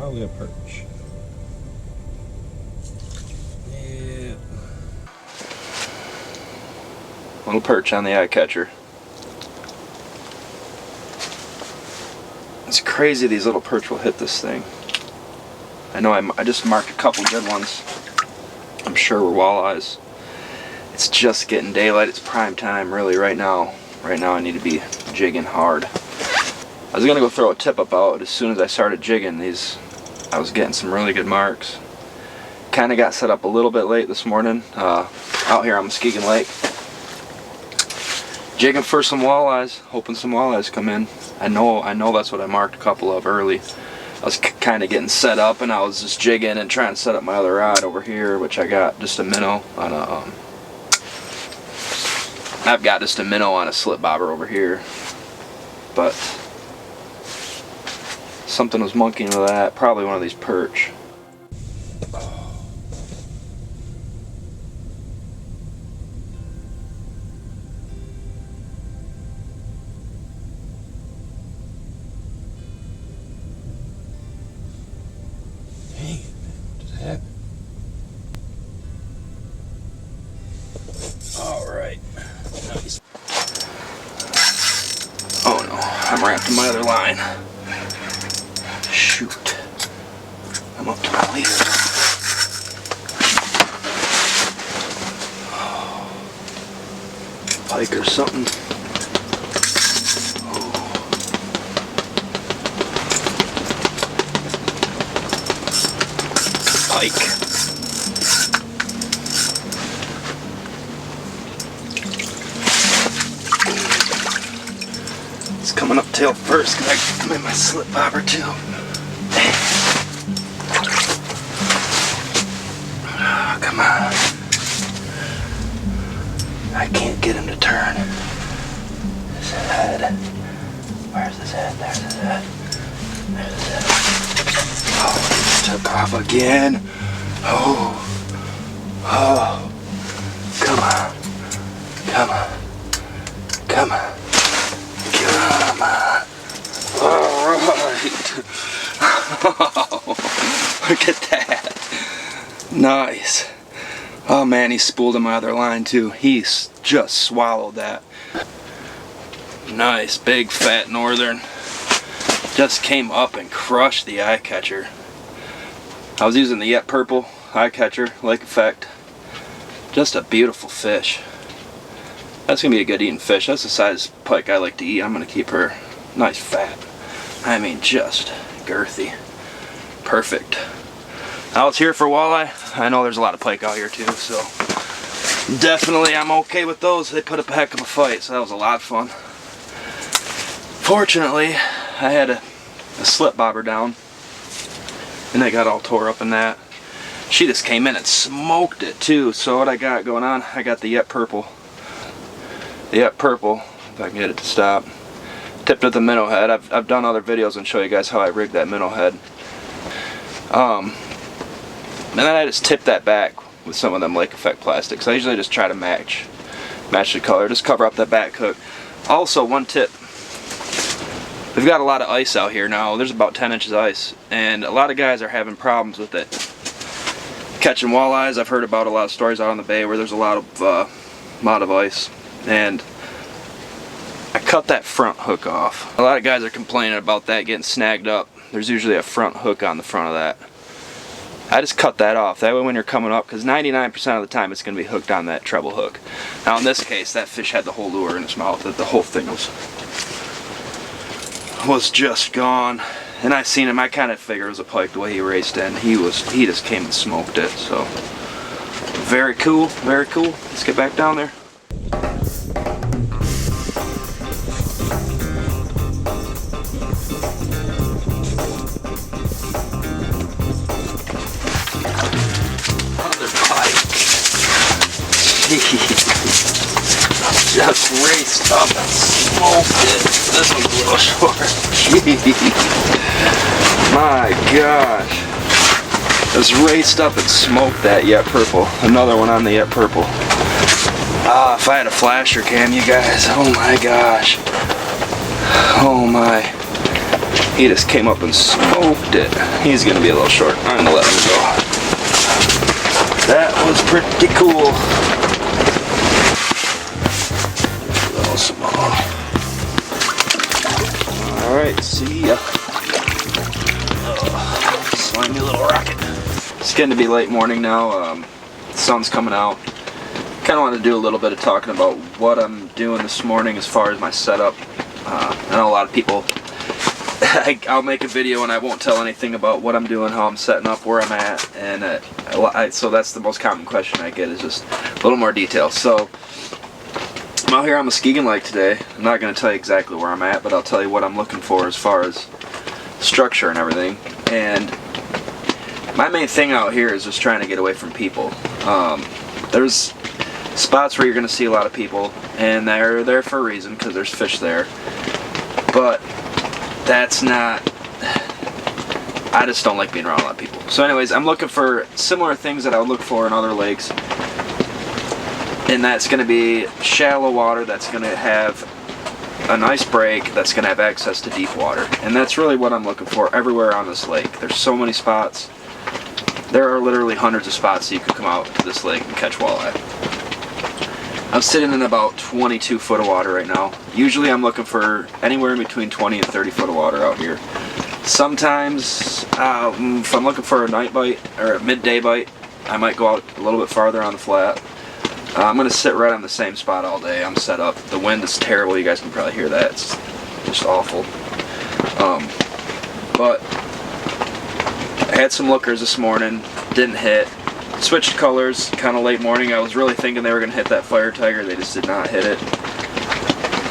Probably a perch. Yeah. Little perch on the eye catcher. It's crazy these little perch will hit this thing. I know I just marked a couple good ones. I'm sure were walleyes. It's just getting daylight. It's prime time really right now. Right now I need to be jigging hard. I was gonna go throw a tip up out as soon as I started jigging these. I was getting some really good marks. Kind of got set up a little bit late this morning out here on Muskegon Lake. Jigging for some walleyes, hoping some walleyes come in. I know that's what I marked a couple of early. I was kind of getting set up and I was just jigging and trying to set up my other rod over here, which I got just a minnow on a I've got just a minnow on a slip bobber over here, but something was monkeying with that. Probably one of these perch. Dang, what just happened? All right. Nice. Oh no, I'm wrapped in my other line. Shoot. I'm up to my leader. Pike or something. Pike. It's coming up tail first because I'm in my slip bobber too. Oh, come on. I can't get him to turn. His head. Where's his head? There's his head. There's his head. Oh, he took off again. Oh. Oh. Come on. Come on. Come on. Come on. Alright. Oh, look at that. Nice. Oh man, he spooled in my other line too. He just swallowed that. Nice, big, fat northern. Just came up and crushed the eye catcher. I was using the Yet Purple eye catcher, lake effect. Just a beautiful fish. That's gonna be a good eating fish. That's the size pike I like to eat. I'm gonna keep her nice fat. I mean, just girthy. Perfect. Now it's here for walleye. I know there's a lot of pike out here too, so definitely I'm okay with those. They put up a heck of a fight, so that was a lot of fun. Fortunately, I had a slip bobber down, and I got all tore up in that. She just came in and smoked it too. So what I got going on, I got the Yet Purple. The Yet Purple, if I can get it to stop. Tipped with the minnow head. I've done other videos and show you guys how I rigged that minnow head. And then I just tip that back with some of them lake effect plastics. I usually just try to match the color, just cover up that back hook. Also, one tip. We've got a lot of ice out here now. There's about 10 inches ice, and a lot of guys are having problems with it. Catching walleyes, I've heard about a lot of stories out on the bay where there's a lot of ice, and I cut that front hook off. A lot of guys are complaining about that getting snagged up. There's usually a front hook on the front of that. I just cut that off. That way when you're coming up, because 99% of the time it's going to be hooked on that treble hook. Now in this case, that fish had the whole lure in his mouth. The whole thing was just gone. And I seen him. I kind of figured it was a pike the way he raced in. He just came and smoked it. So very cool, very cool. Let's get back down there. Just raced up and smoked it. This one's a little short. My gosh. Just raced up and smoked that Yet Purple. Another one on the Yet Purple. Ah, if I had a flasher cam, you guys. Oh my gosh. Oh my. He just came up and smoked it. He's gonna be a little short. I'm gonna let him go. That was pretty cool. A little small. Alright, see ya. Slimy little rocket. It's getting to be late morning now. The sun's coming out. Kind of want to do a little bit of talking about what I'm doing this morning as far as my setup. I know a lot of people, I'll make a video and I won't tell anything about what I'm doing, how I'm setting up, where I'm at, and so that's the most common question I get, is just a little more detail. So I'm out here on Muskegon Lake today. I'm not going to tell you exactly where I'm at, but I'll tell you what I'm looking for as far as structure and everything. And my main thing out here is just trying to get away from people. There's spots where you're going to see a lot of people, and they're there for a reason because there's fish there. But that's not, I just don't like being around a lot of people. So anyways, I'm looking for similar things that I would look for in other lakes. And that's going to be shallow water that's going to have a nice break, that's going to have access to deep water. And that's really what I'm looking for everywhere on this lake. There's so many spots. There are literally hundreds of spots that you can come out to this lake and catch walleye. I'm sitting in about 22 foot of water right now. Usually I'm looking for anywhere in between 20 and 30 foot of water out here. Sometimes, if I'm looking for a night bite or a midday bite, I might go out a little bit farther on the flat. I'm going to sit right on the same spot all day. I'm set up. The wind is terrible. You guys can probably hear that. It's just awful. But I had some lookers this morning. Didn't hit. Switched colors kind of late morning. I was really thinking they were going to hit that fire tiger. They just did not hit it.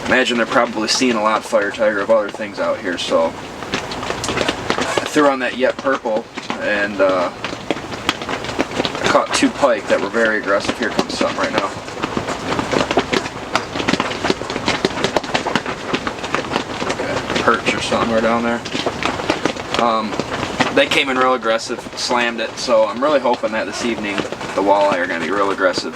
Imagine they're probably seeing a lot of fire tiger of other things out here. So I threw on that Yet Purple, and I caught 2 pike that were very aggressive. Here comes something right now. Okay, perch or something right down there. They came in real aggressive, slammed it, so I'm really hoping that this evening the walleye are going to be real aggressive.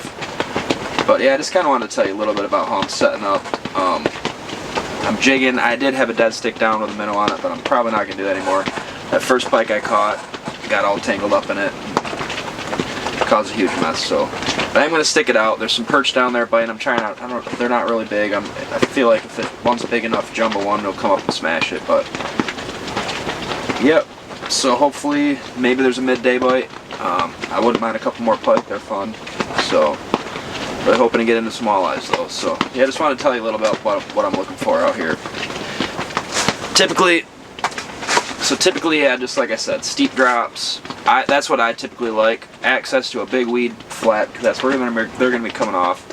But yeah, I just kind of wanted to tell you a little bit about how I'm setting up. I'm jigging. I did have a dead stick down with a minnow on it, but I'm probably not going to do that anymore. That first pike I caught got all tangled up in it. Caused a huge mess, so but I'm going to stick it out. There's some perch down there biting. I'm trying out. They're not really big. I feel like if one's big enough, jumbo one, they'll come up and smash it. But yep. So hopefully, maybe there's a midday bite. I wouldn't mind a couple more pike. They're fun. So really hoping to get into some walleyes though. So yeah, I just want to tell you a little bit about what I'm looking for out here. Typically, yeah, just like I said, steep drops. That's what I typically like. Access to a big weed flat, because that's where they're going to be coming off.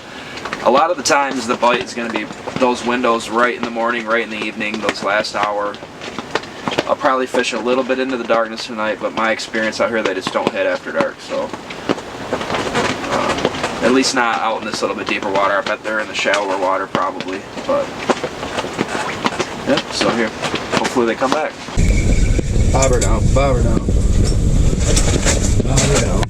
A lot of the times the bite is going to be those windows right in the morning, right in the evening, those last hour. I'll probably fish a little bit into the darkness tonight, but my experience out here, they just don't hit after dark. So at least not out in this little bit deeper water. I bet they're in the shallower water probably. But yeah, so here, hopefully they come back. Bobber down, bobber down. Bobber down.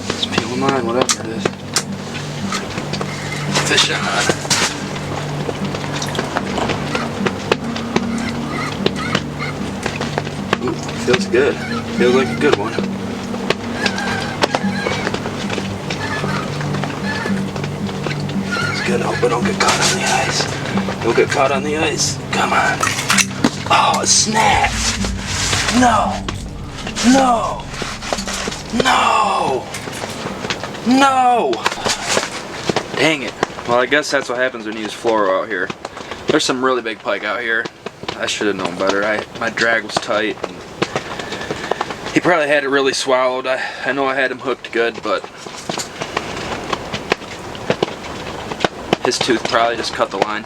Just peel them on, whatever it is. Fish on. Ooh, feels good. Feels like a good one. Good, hope I don't get caught on the ice. Don't get caught on the ice. Come on. Oh, it snapped. No. No. No. No. Dang it. Well, I guess that's what happens when you use fluoro out here. There's some really big pike out here. I should have known better. My drag was tight. And he probably had it really swallowed. I know I had him hooked good, but his tooth probably just cut the line.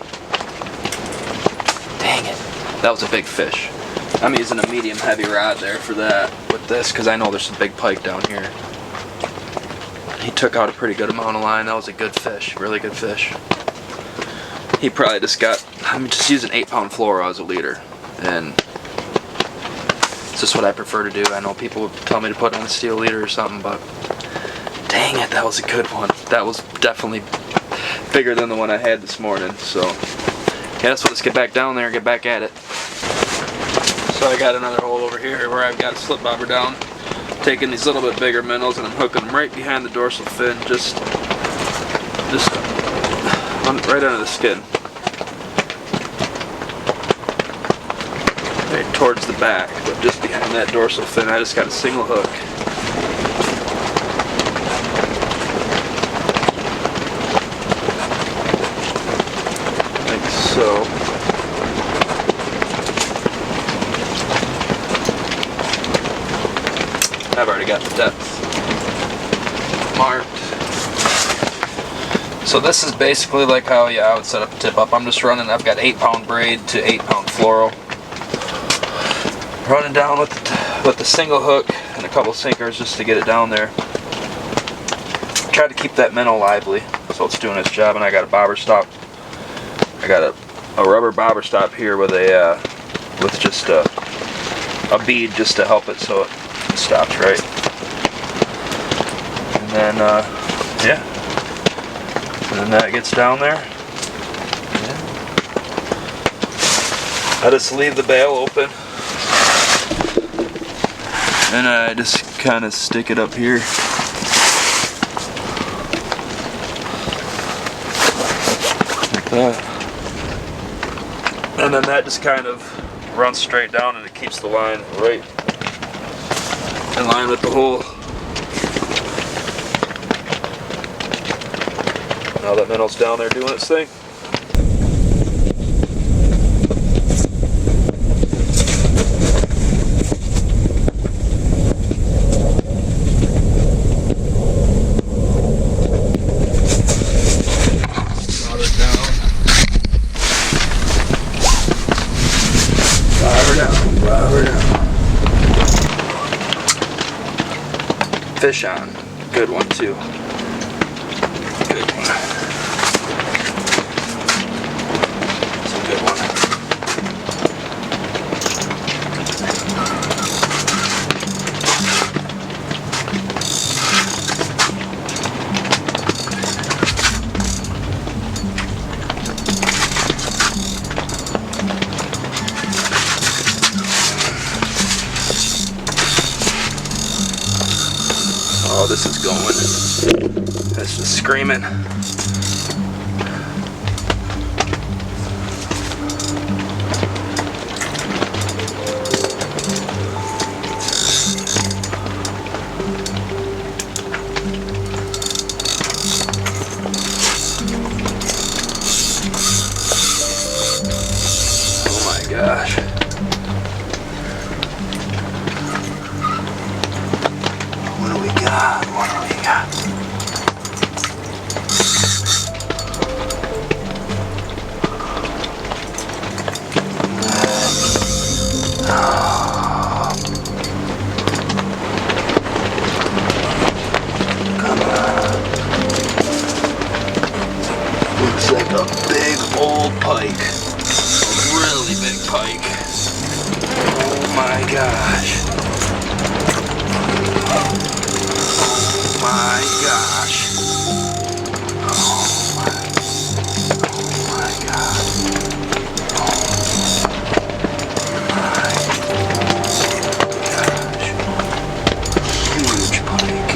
Dang it. That was a big fish. I'm using a medium heavy rod there for that with this, because I know there's some big pike down here. He took out a pretty good amount of line. That was a good fish. Really good fish. He probably just got, I'm just using 8-pound fluoro as a leader. And It's just what I prefer to do. I know people would tell me to put on a steel leader or something, but dang it, that was a good one. That was definitely bigger than the one I had this morning. So yeah, so let's get back down there and get back at it. So I got another hole over here where I've got a slip bobber down, taking these little bit bigger minnows and I'm hooking them right behind the dorsal fin, just right under the skin, right towards the back, but just behind that dorsal fin. I just got a single hook. Like so. I've already got the depth marked. So this is basically like how I would set up a tip up. I'm just running, I've got 8-pound braid to 8-pound fluoro. Running down with the single hook and a couple sinkers just to get it down there. Try to keep that minnow lively so it's doing its job, and I got a bobber stop. I got a rubber bobber stop here with just a bead just to help it so it stops right. And then yeah. And then that gets down there. Yeah. I just leave the bail open. And I just kind of stick it up here. Like that. And then that just kind of runs straight down and it keeps the line right in line with the hole. Now that minnow's down there doing its thing. Fish on. Good one too. Good one. That's a good one. Oh, this is going. That's just screaming. Oh my gosh. What do we got? What do we got? Oh. Come on. Looks like a big old pike. A really big pike. Oh my gosh. Oh my gosh. Oh my god. Oh my gosh. Huge pike.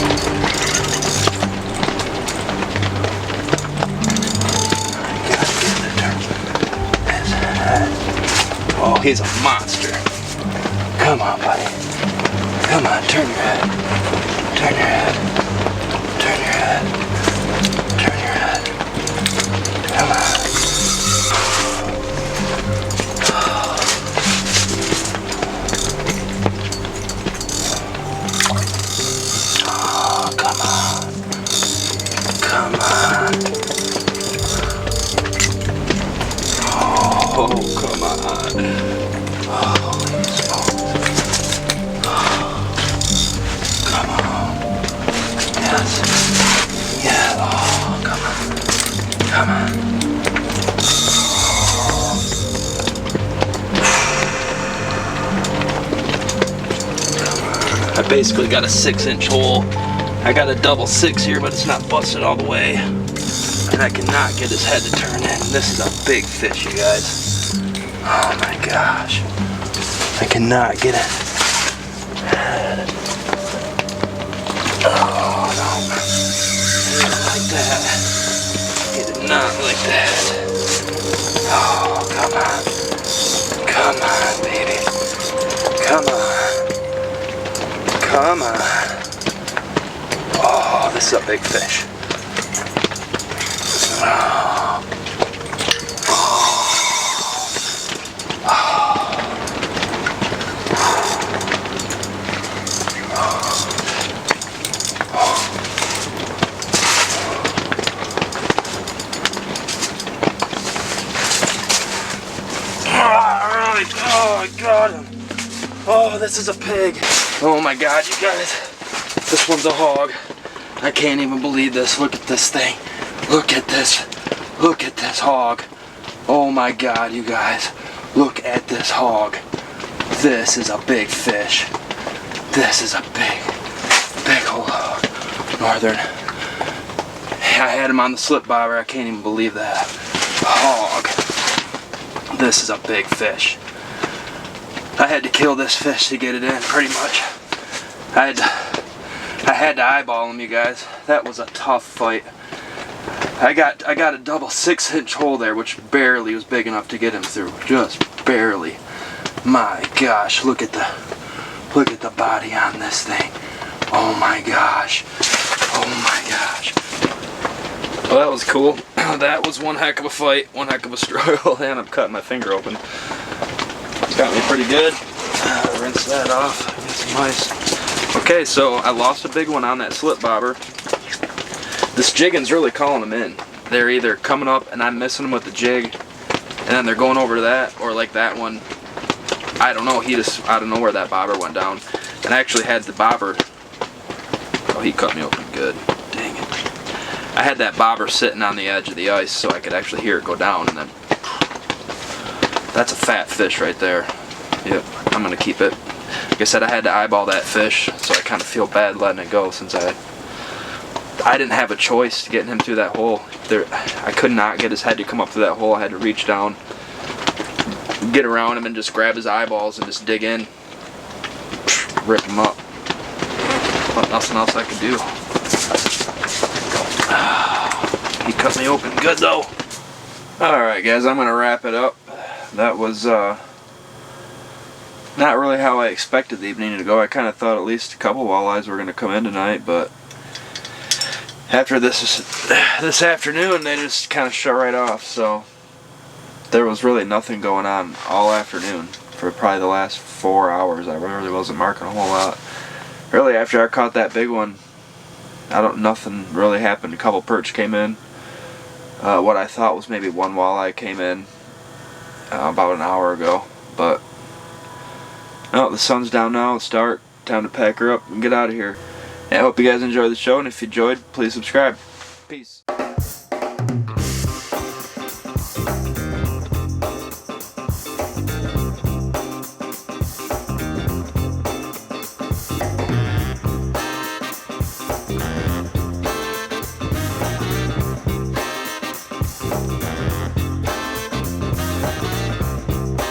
I gotta get the turn. His head. Oh, he's a monster. Come on, buddy. Come on, turn your head. Turn your head. Turn your head. Turn your head. Come on. Oh, come on. Come on. Oh, come on. Holy smokes. Come on. Yes. Yes. basically got a 6-inch hole. I got a double 6 here, but it's not busted all the way. And I cannot get his head to turn in. This is a big fish, you guys. Oh my gosh. I cannot get it. Oh no. He didn't like that. He did not like that. Oh, come on. Come on, baby. Come on. Come on. Oh, this is a big fish. Oh. Oh, I got him. Oh, this is a pig. Oh my God, you guys. This one's a hog. I can't even believe this. Look at this thing. Look at this. Look at this hog. Oh my God, you guys. Look at this hog. This is a big fish. This is a big old hog. Northern. I had him on the slip bobber. I can't even believe that. Hog. This is a big fish. I had to kill this fish to get it in, pretty much. I had to eyeball him, you guys. That was a tough fight. I got a double 6-inch hole there, which barely was big enough to get him through. Just barely. My gosh, look at the body on this thing. Oh my gosh. Oh my gosh. Well, that was cool. That was one heck of a fight, one heck of a struggle, and I'm cutting my finger open. It's got me pretty good. Rinse that off. Get some ice. Okay, so I lost a big one on that slip bobber. This jigging's really calling them in. They're either coming up and I'm missing them with the jig, and then they're going over to that, or like that one. I don't know. He just out of nowhere that bobber went down, and I actually had the bobber. Oh, he cut me open good. Dang it. I had that bobber sitting on the edge of the ice so I could actually hear it go down, and then that's a fat fish right there. Yep, I'm gonna keep it. Like I said, I had to eyeball that fish, so I kind of feel bad letting it go since I didn't have a choice getting him through that hole. I could not get his head to come up through that hole. I had to reach down, get around him, and just grab his eyeballs and just dig in, rip him up. But nothing else I could do. He cut me open good though. Alright guys, I'm gonna wrap it up. That was not really how I expected the evening to go. I kind of thought at least a couple walleyes were gonna come in tonight, but after this afternoon they just kind of shut right off. So there was really nothing going on all afternoon for probably the last 4 hours. I really wasn't marking a whole lot. Really, after I caught that big one, nothing really happened. A couple perch came in. What I thought was maybe one walleye came in about an hour ago, but no, the sun's down now. It's dark. Time to pack her up and get out of here. I hope you guys enjoyed the show, and if you enjoyed, please subscribe. Peace.